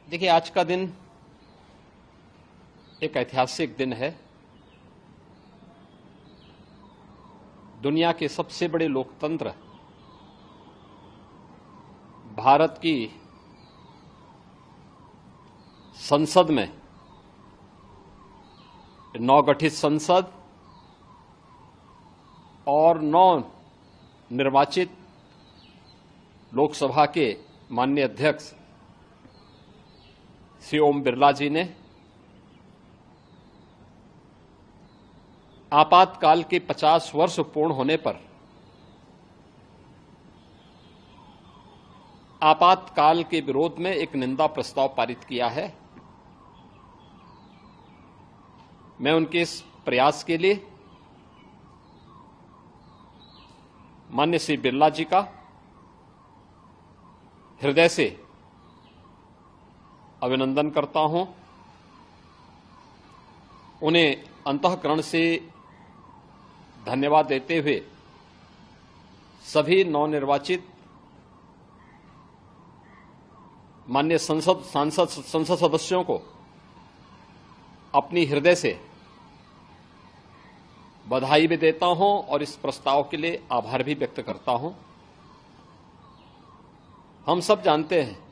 देखिए, आज का दिन एक ऐतिहासिक दिन है। दुनिया के सबसे बड़े लोकतंत्र भारत की संसद में नवगठित संसद और नव निर्वाचित लोकसभा के माननीय अध्यक्ष श्री ओम बिरला जी ने आपातकाल के 50 वर्ष पूर्ण होने पर आपातकाल के विरोध में एक निंदा प्रस्ताव पारित किया है। मैं उनके इस प्रयास के लिए माननीय श्री बिरला जी का हृदय से अभिनंदन करता हूं। उन्हें अंतःकरण से धन्यवाद देते हुए सभी नवनिर्वाचित माननीय संसद सदस्यों को अपनी हृदय से बधाई भी देता हूं और इस प्रस्ताव के लिए आभार भी व्यक्त करता हूं। हम सब जानते हैं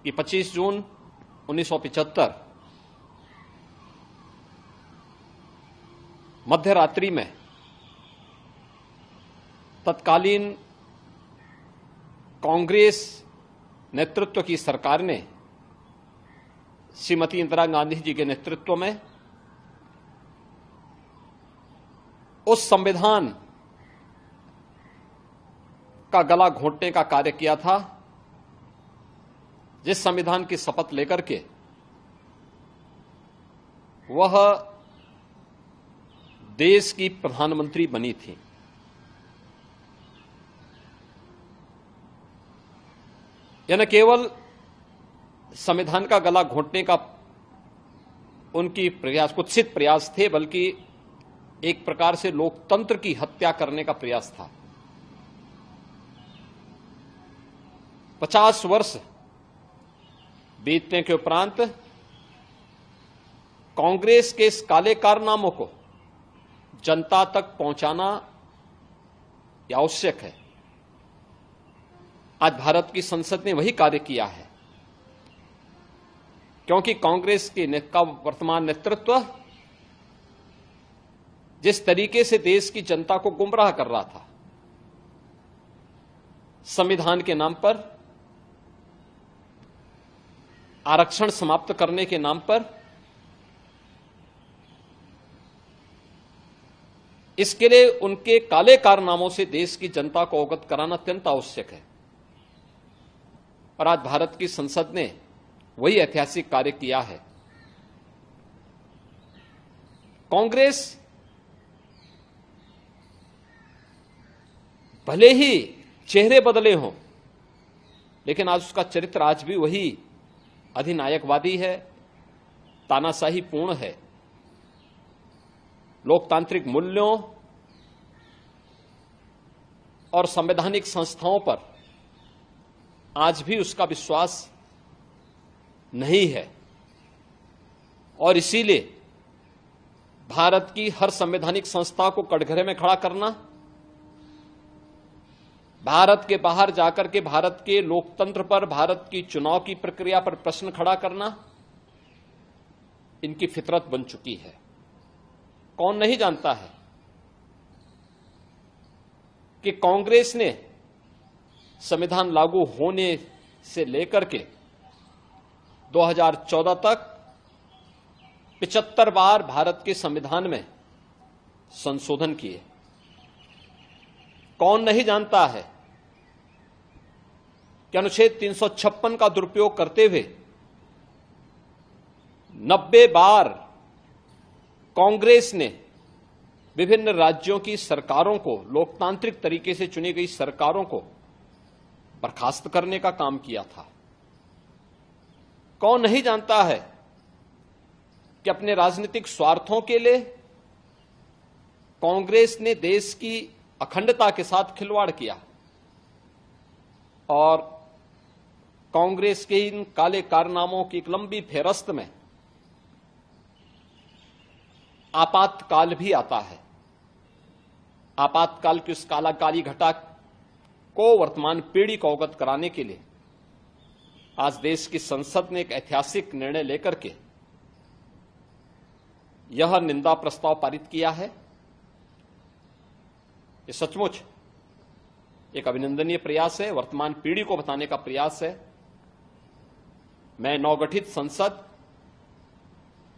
कि 25 जून 1975 मध्य रात्रि में तत्कालीन कांग्रेस नेतृत्व की सरकार ने श्रीमती इंदिरा गांधी जी के नेतृत्व में उस संविधान का गला घोंटने का कार्य किया था जिस संविधान की शपथ लेकर के वह देश की प्रधानमंत्री बनी थी। यह न केवल संविधान का गला घोंटने का उनकी प्रयास कुत्सित प्रयास थे, बल्कि एक प्रकार से लोकतंत्र की हत्या करने का प्रयास था। 50 वर्ष बीतने के उपरांत कांग्रेस के इस काले कारनामों को जनता तक पहुंचाना आवश्यक है। आज भारत की संसद ने वही कार्य किया है, क्योंकि कांग्रेस का वर्तमान नेतृत्व जिस तरीके से देश की जनता को गुमराह कर रहा था, संविधान के नाम पर, आरक्षण समाप्त करने के नाम पर, इसके लिए उनके काले कारनामों से देश की जनता को अवगत कराना अत्यंत आवश्यक है। और आज भारत की संसद ने वही ऐतिहासिक कार्य किया है। कांग्रेस भले ही चेहरे बदले हों, लेकिन आज उसका चरित्र आज भी वही अधिनायकवादी है, तानाशाही पूर्ण है। लोकतांत्रिक मूल्यों और संवैधानिक संस्थाओं पर आज भी उसका विश्वास नहीं है। और इसीलिए भारत की हर संवैधानिक संस्था को कटघरे में खड़ा करना, भारत के बाहर जाकर के भारत के लोकतंत्र पर, भारत की चुनाव की प्रक्रिया पर प्रश्न खड़ा करना, इनकी फितरत बन चुकी है। कौन नहीं जानता है कि कांग्रेस ने संविधान लागू होने से लेकर के 2014 तक 75 बार भारत के संविधान में संशोधन किए। कौन नहीं जानता है कि अनुच्छेद 356 का दुरुपयोग करते हुए 90 बार कांग्रेस ने विभिन्न राज्यों की सरकारों को, लोकतांत्रिक तरीके से चुनी गई सरकारों को बर्खास्त करने का काम किया था। कौन नहीं जानता है कि अपने राजनीतिक स्वार्थों के लिए कांग्रेस ने देश की अखंडता के साथ खिलवाड़ किया और कांग्रेस के इन काले कारनामों की एक लंबी फेहरिस्त में आपातकाल भी आता है। आपातकाल की उस काली घटा को वर्तमान पीढ़ी को अवगत कराने के लिए आज देश की संसद ने एक ऐतिहासिक निर्णय लेकर के यह निंदा प्रस्ताव पारित किया है। ये सचमुच एक अभिनंदनीय प्रयास है, वर्तमान पीढ़ी को बताने का प्रयास है। मैं नवगठित संसद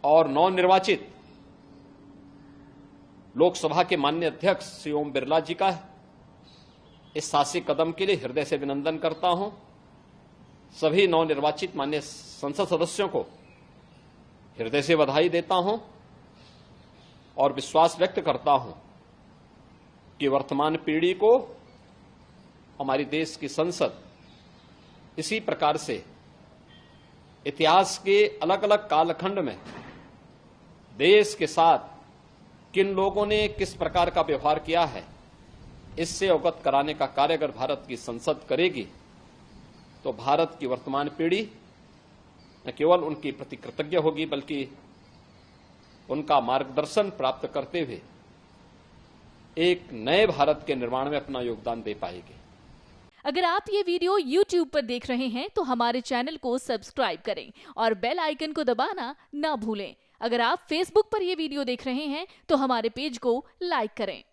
और नवनिर्वाचित लोकसभा के माननीय अध्यक्ष श्री ओम बिरला जी का इस साहसिक कदम के लिए हृदय से अभिनंदन करता हूं। सभी नवनिर्वाचित माननीय संसद सदस्यों को हृदय से बधाई देता हूं और विश्वास व्यक्त करता हूं कि वर्तमान पीढ़ी को हमारी देश की संसद इसी प्रकार से इतिहास के अलग अलग कालखंड में देश के साथ किन लोगों ने किस प्रकार का व्यवहार किया है, इससे अवगत कराने का कार्य अगर भारत की संसद करेगी तो भारत की वर्तमान पीढ़ी न केवल उनके प्रति कृतज्ञ होगी बल्कि उनका मार्गदर्शन प्राप्त करते हुए एक नए भारत के निर्माण में अपना योगदान दे पाएगी। अगर आप ये वीडियो YouTube पर देख रहे हैं तो हमारे चैनल को सब्सक्राइब करें और बेल आइकन को दबाना ना भूलें। अगर आप Facebook पर ये वीडियो देख रहे हैं तो हमारे पेज को लाइक करें।